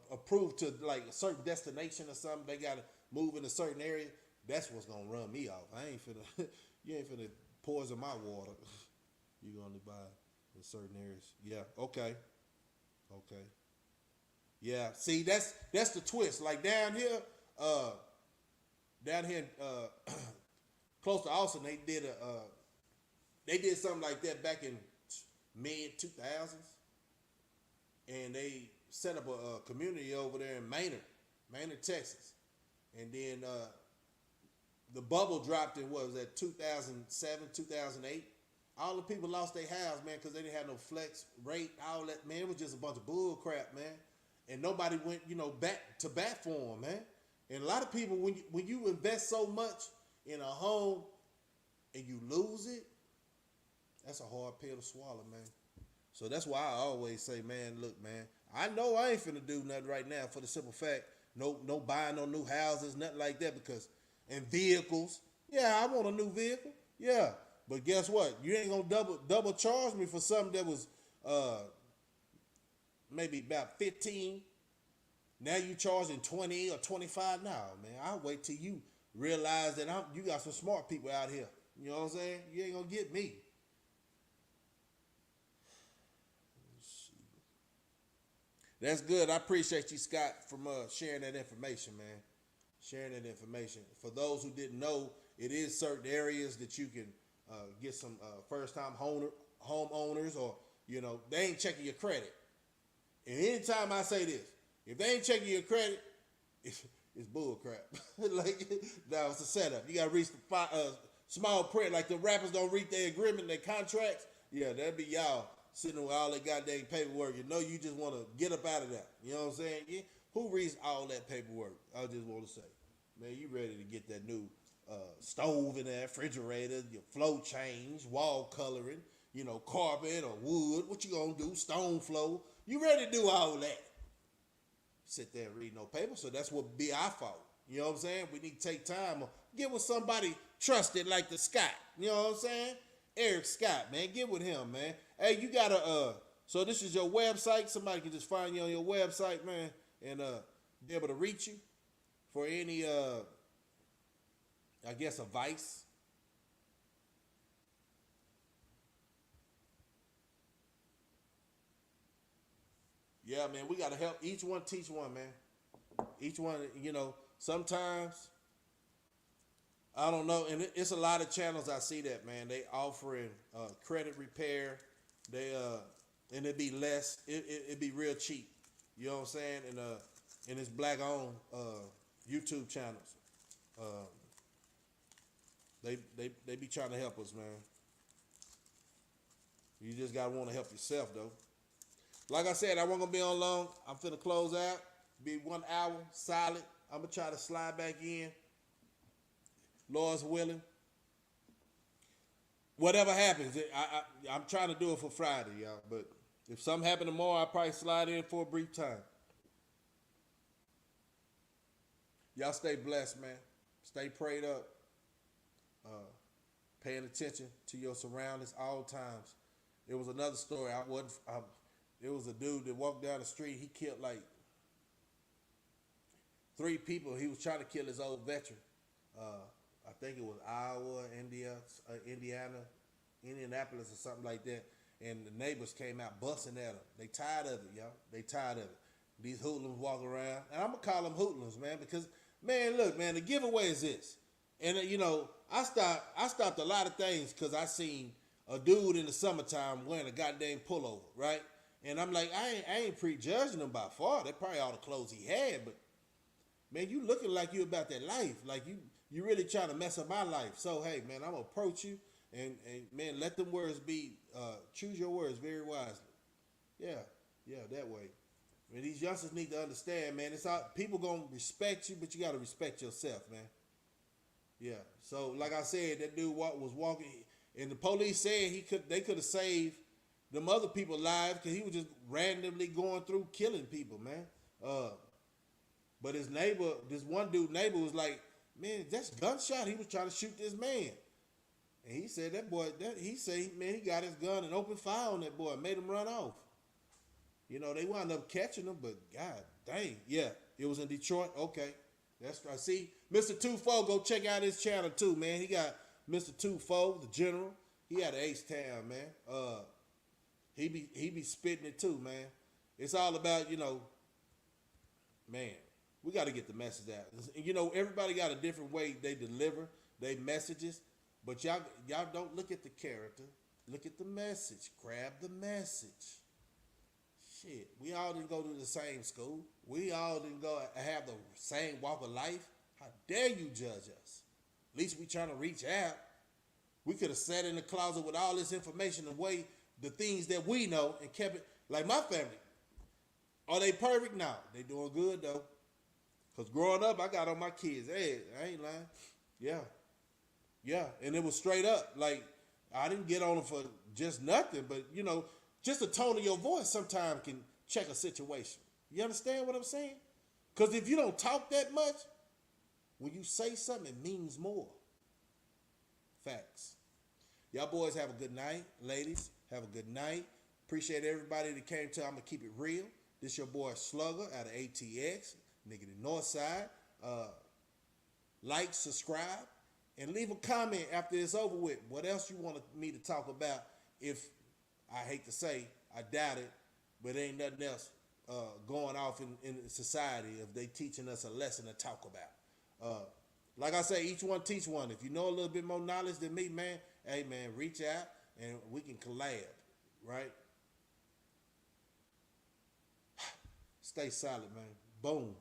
approved to like a certain destination or something. They gotta move in a certain area. That's what's gonna run me off. I ain't finna. You ain't finna poison my water. You gonna buy in certain areas. Yeah. Okay. Yeah. See, that's the twist. Like down here, close to Austin, they did something like that back in mid 2000s, and they set up a community over there in Maynard, Texas, and then the bubble dropped in what was that 2007, 2008. All the people lost their house, man, because they didn't have no flex rate. All that, man, it was just a bunch of bull crap, man, and nobody went back to bat for them, man. And a lot of people, when you invest so much in a home and you lose it, that's a hard pill to swallow, man. So that's why I always say, man, look, man, I know I ain't finna do nothing right now for the simple fact, no buying no new houses, nothing like that, because, and vehicles, yeah, I want a new vehicle, yeah, but guess what? You ain't gonna double charge me for something that was maybe about 15. Now you charging 20 or 25 now, man. I'll wait till you realize that you got some smart people out here. You know what I'm saying? You ain't gonna get me. That's good. I appreciate you, Scott, from sharing that information, man. Sharing that information. For those who didn't know, it is certain areas that you can get some first-time homeowners, or they ain't checking your credit. And anytime I say this, if they ain't checking your credit, it's bull crap. Like that was a setup. You gotta reach the small print. Like the rappers don't read their agreement, their contracts. Yeah, that'd be y'all sitting with all that goddamn paperwork. You just want to get up out of that. You know what I'm saying? Yeah. Who reads all that paperwork? I just want to say, man, you ready to get that new stove in the refrigerator, your flow change, wall coloring, carpet or wood. What you gonna do? Stone flow. You ready to do all that? Sit there and read no paper. So that's what be our fault. You know what I'm saying? We need to take time or get with somebody trusted like the Scott. You know what I'm saying? Eric Scott, man. Get with him, man. Hey, you gotta so this is your website. Somebody can just find you on your website, man, and be able to reach you for any I guess advice. Yeah, man, we gotta help each one teach one, man. Each one, sometimes I don't know, and it's a lot of channels I see that, man. They offering credit repair. They and it be less. It be real cheap. You know what I'm saying? And it's black owned YouTube channels. They be trying to help us, man. You just gotta want to help yourself, though. Like I said, I wasn't gonna be on long. I'm finna close out. Be 1 hour solid. I'm gonna try to slide back in. Lord's willing. Whatever happens, I'm trying to do it for Friday, y'all. But if something happened tomorrow, I'll probably slide in for a brief time. Y'all stay blessed, man. Stay prayed up. Paying attention to your surroundings all times. It was another story. It was a dude that walked down the street. He killed like 3 people. He was trying to kill his old veteran. I think it was Iowa, Indiana, Indianapolis, or something like that. And the neighbors came out busting at them. They tired of it, y'all. They tired of it. These hoodlums walk around, and I'm gonna call them hoodlums, man, because man, look, man, the giveaway is this, and I stopped a lot of things because I seen a dude in the summertime wearing a goddamn pullover, right? And I'm like, I ain't prejudging him by far. That's probably all the clothes he had, but man, you looking like you about that life, like you really trying to mess up my life. So hey, man, I'm gonna approach you, and man, let them words be. Choose your words very wisely. Yeah, yeah, that way. I mean, these youngsters need to understand, man. It's all people gonna respect you, but you gotta respect yourself, man. Yeah. So, like I said, that dude was walking, and the police said they could have saved them other people lives because he was just randomly going through killing people, man. But his neighbor, this one dude neighbor was like, man, that's gunshot. He was trying to shoot this man. And he said he said, man, he got his gun and opened fire on that boy and made him run off. You know, they wound up catching him, but god dang, yeah, it was in Detroit. Okay. That's right. See, Mr. Tufo, go check out his channel too, man. He got Mr. Tufo, the general. He had an H-Town, man. He be spitting it too, man. It's all about, man, we got to get the message out. You know, everybody got a different way they deliver their messages, but y'all don't look at the character. Look at the message. Grab the message. Shit, we all didn't go to the same school. We all didn't go have the same walk of life. How dare you judge us? At least we trying to reach out. We could have sat in the closet with all this information and weighed the things that we know and kept it. Like my family. Are they perfect? No. They doing good though. Because growing up, I got on my kids' head. I ain't lying. Yeah. Yeah. And it was straight up. Like, I didn't get on them for just nothing. But, just the tone of your voice sometimes can check a situation. You understand what I'm saying? Because if you don't talk that much, when you say something, it means more. Facts. Y'all boys have a good night. Ladies, have a good night. Appreciate everybody that came to I'm going to keep it real. This your boy Slugger out of ATX. Nigga, the North Side. Like, subscribe, and leave a comment after it's over with. What else you want me to talk about? If, I hate to say, I doubt it, but ain't nothing else going off in society if they teaching us a lesson to talk about. Like I say, each one teach one. If you know a little bit more knowledge than me, man, hey, man, reach out and we can collab, right? Stay solid, man. Boom.